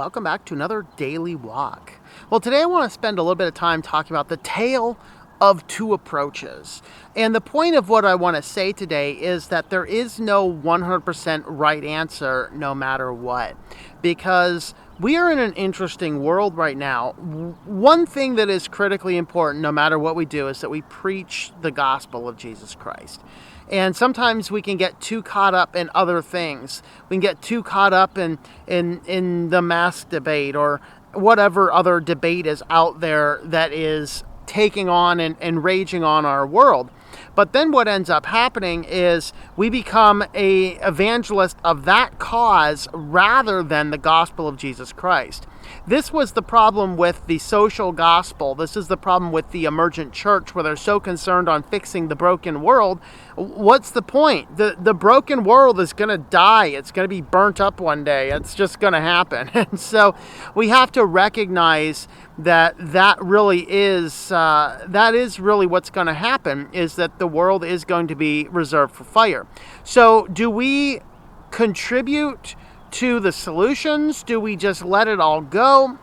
welcome back to another daily walk. Well, today I want to spend a little bit of time talking about the tale of two approaches. And the point of what I want to say today is that there is no 100% right answer no matter what, because we are in an interesting world right now. One thing that is critically important no matter what we do is that we preach the gospel of Jesus Christ. And sometimes we can get too caught up in other things. We can get too caught up in the mask debate or whatever other debate is out there that is taking on and raging on our world. But then what ends up happening is we become an evangelist of that cause rather than the gospel of Jesus Christ. This was the problem with the social gospel. This is the problem with the emergent church, where they're so concerned on fixing the broken world. What's the point? The broken world is going to die. It's going to be burnt up one day. It's just going to happen. And so we have to recognize that really is what's going to happen, is that the world is going to be reserved for fire. So do we contribute to the solutions? Do we just let it all go?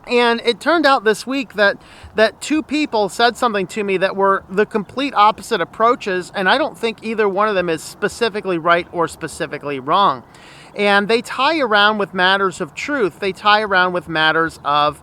And it turned out this week that two people said something to me that were the complete opposite approaches, and I don't think either one of them is specifically right or specifically wrong. And they tie around with matters of truth. They tie around with matters of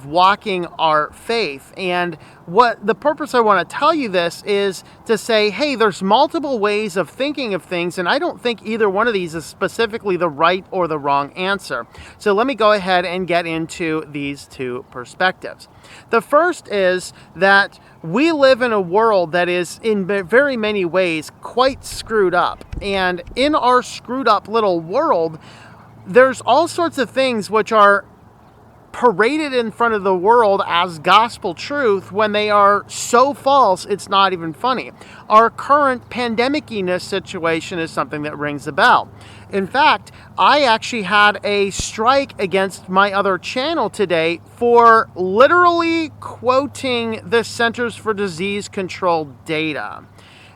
walking our faith. And what the purpose I want to tell you this is to say, hey, there's multiple ways of thinking of things, and I don't think either one of these is specifically the right or the wrong answer. So let me go ahead and get into these two perspectives. The first is that we live in a world that is in very many ways quite screwed up. And in our screwed up little world, there's all sorts of things which are paraded in front of the world as gospel truth when they are so false it's not even funny. Our current pandemic-ness situation is something that rings a bell. In fact, I actually had a strike against my other channel today for literally quoting the Centers for Disease Control data.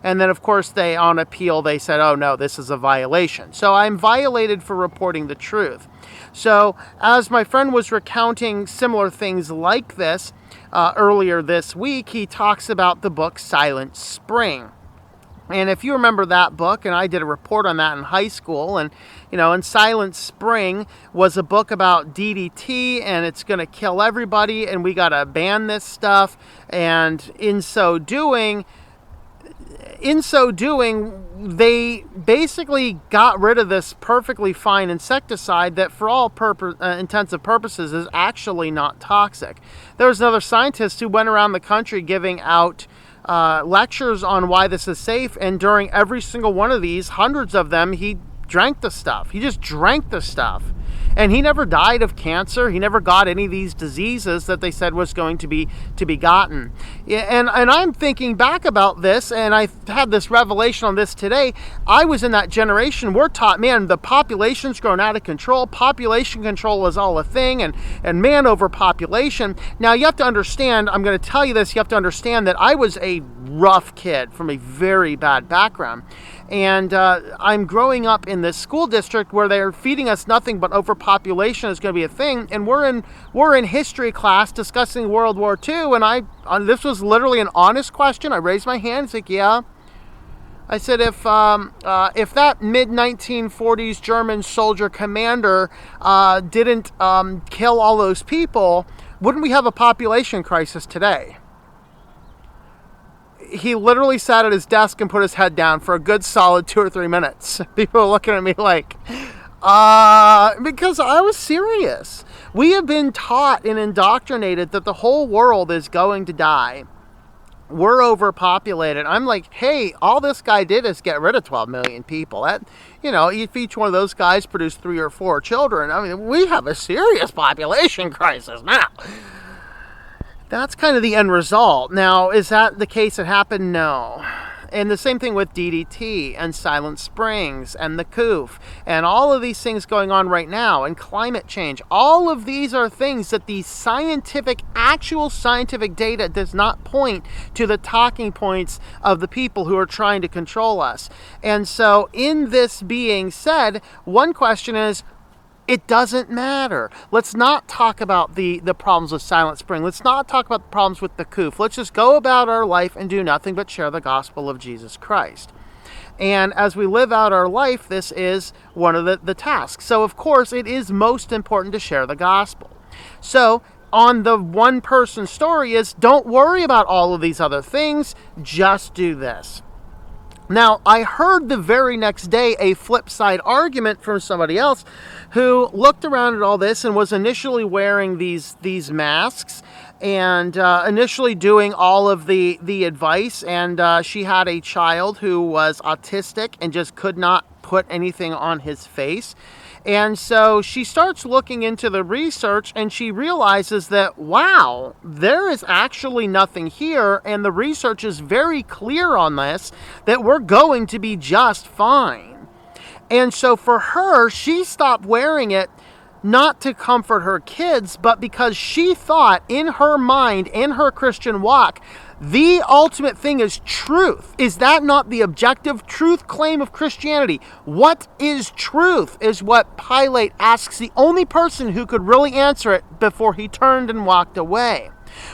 And then, of course, on appeal, they said, oh, no, this is a violation. So I'm violated for reporting the truth. So as my friend was recounting similar things like this earlier this week, he talks about the book Silent Spring. And if you remember that book, and I did a report on that in high school, and, and Silent Spring was a book about DDT, and it's going to kill everybody, and we got to ban this stuff. And in so doing, they basically got rid of this perfectly fine insecticide that for all intents and purposes is actually not toxic. There was another scientist who went around the country giving out lectures on why this is safe, and during every single one of these, hundreds of them, he drank the stuff. He just drank the stuff. And he never died of cancer. He never got any of these diseases that they said was going to be gotten. And I'm thinking back about this, and I had this revelation on this today. I was in that generation. We're taught, man, the population's grown out of control. Population control is all a thing, and man over population. Now, you have to understand, I'm going to tell you this, you have to understand that I was a rough kid from a very bad background. And I'm growing up in this school district where they're feeding us nothing but overpopulation is going to be a thing. And we're in history class discussing World War II. And this was literally an honest question. I raised my hand. It's like, yeah. I said, if that mid-1940s German soldier commander didn't kill all those people, wouldn't we have a population crisis today? He literally sat at his desk and put his head down for a good solid 2 or 3 minutes. People were looking at me like, because I was serious. We have been taught and indoctrinated that the whole world is going to die. We're overpopulated. I'm like, hey, all this guy did is get rid of 12 million people. That, if each one of those guys produced 3 or 4 children, I mean, we have a serious population crisis now. That's kind of the end result. Now, is that the case that happened? No. And the same thing with DDT and Silent Springs and the COOF and all of these things going on right now, and climate change. All of these are things that the actual scientific data does not point to the talking points of the people who are trying to control us. And so in this being said, one question is, It doesn't matter. Let's not talk about the problems with Silent Spring. Let's not talk about the problems with the coof. Let's just go about our life and do nothing but share the gospel of Jesus Christ. And as we live out our life, this is one of the tasks. So, of course, it is most important to share the gospel. So, on the one person story is, don't worry about all of these other things. Just do this. Now, I heard the very next day a flip side argument from somebody else who looked around at all this and was initially wearing these masks and initially doing all of the advice. And she had a child who was autistic and just could not put anything on his face. And so she starts looking into the research and she realizes that, wow, there is actually nothing here. And the research is very clear on this, that we're going to be just fine. And so for her, she stopped wearing it not to comfort her kids, but because she thought in her mind, in her Christian walk, the ultimate thing is truth. Is that not the objective truth claim of Christianity? What is truth is what Pilate asks the only person who could really answer it before he turned and walked away.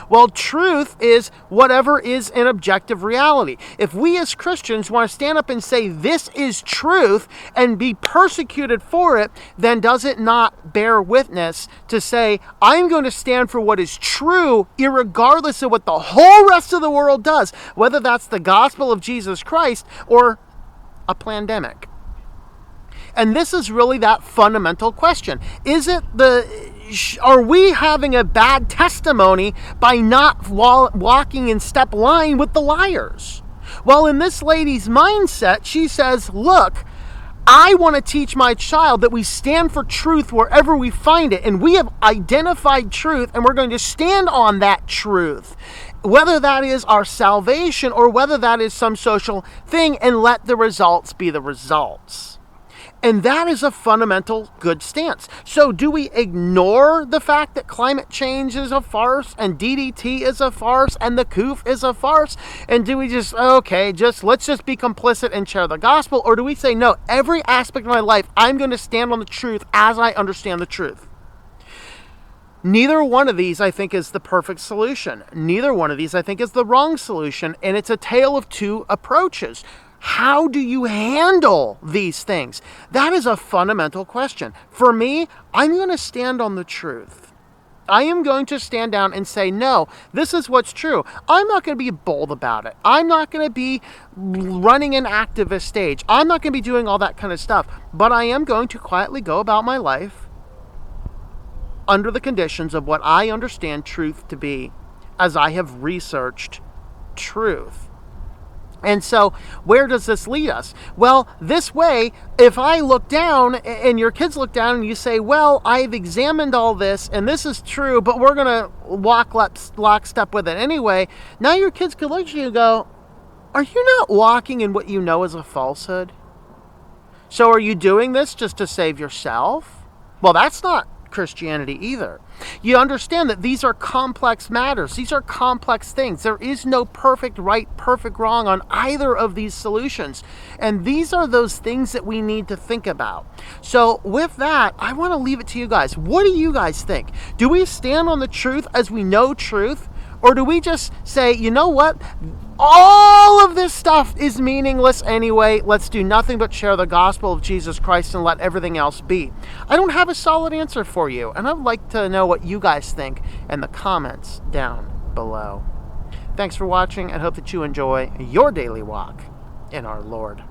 Well, truth is whatever is an objective reality. If we as Christians want to stand up and say this is truth and be persecuted for it, then does it not bear witness to say, I'm going to stand for what is true, irregardless of what the whole rest of the world does, whether that's the gospel of Jesus Christ or a pandemic? And this is really that fundamental question. Are we having a bad testimony by not walking in step line with the liars? Well, in this lady's mindset, she says, look, I want to teach my child that we stand for truth wherever we find it. And we have identified truth and we're going to stand on that truth, whether that is our salvation or whether that is some social thing, and let the results be the results. And that is a fundamental good stance. So do we ignore the fact that climate change is a farce and DDT is a farce and the coof is a farce? And do we just, let's just be complicit and share the gospel? Or do we say, no, every aspect of my life, I'm going to stand on the truth as I understand the truth? Neither one of these, I think, is the perfect solution. Neither one of these, I think, is the wrong solution. And it's a tale of two approaches. How do you handle these things? That is a fundamental question. For me, I'm going to stand on the truth. I am going to stand down and say, no, this is what's true. I'm not going to be bold about it. I'm not going to be running an activist stage. I'm not going to be doing all that kind of stuff. But I am going to quietly go about my life under the conditions of what I understand truth to be, as I have researched truth. And so where does this lead us? Well, this way, if I look down and your kids look down and you say, well, I've examined all this and this is true, but we're going to walk lockstep with it anyway. Now your kids could look at you and go, are you not walking in what you know is a falsehood? So are you doing this just to save yourself? Well, that's not Christianity either. You understand that these are complex matters. These are complex things. There is no perfect right, perfect wrong on either of these solutions. And these are those things that we need to think about. So with that, I want to leave it to you guys. What do you guys think? Do we stand on the truth as we know truth? Or do we just say, you know what? All of this stuff is meaningless anyway. Let's do nothing but share the gospel of Jesus Christ and let everything else be. I don't have a solid answer for you, and I'd like to know what you guys think in the comments down below. Thanks for watching, and hope that you enjoy your daily walk in our Lord.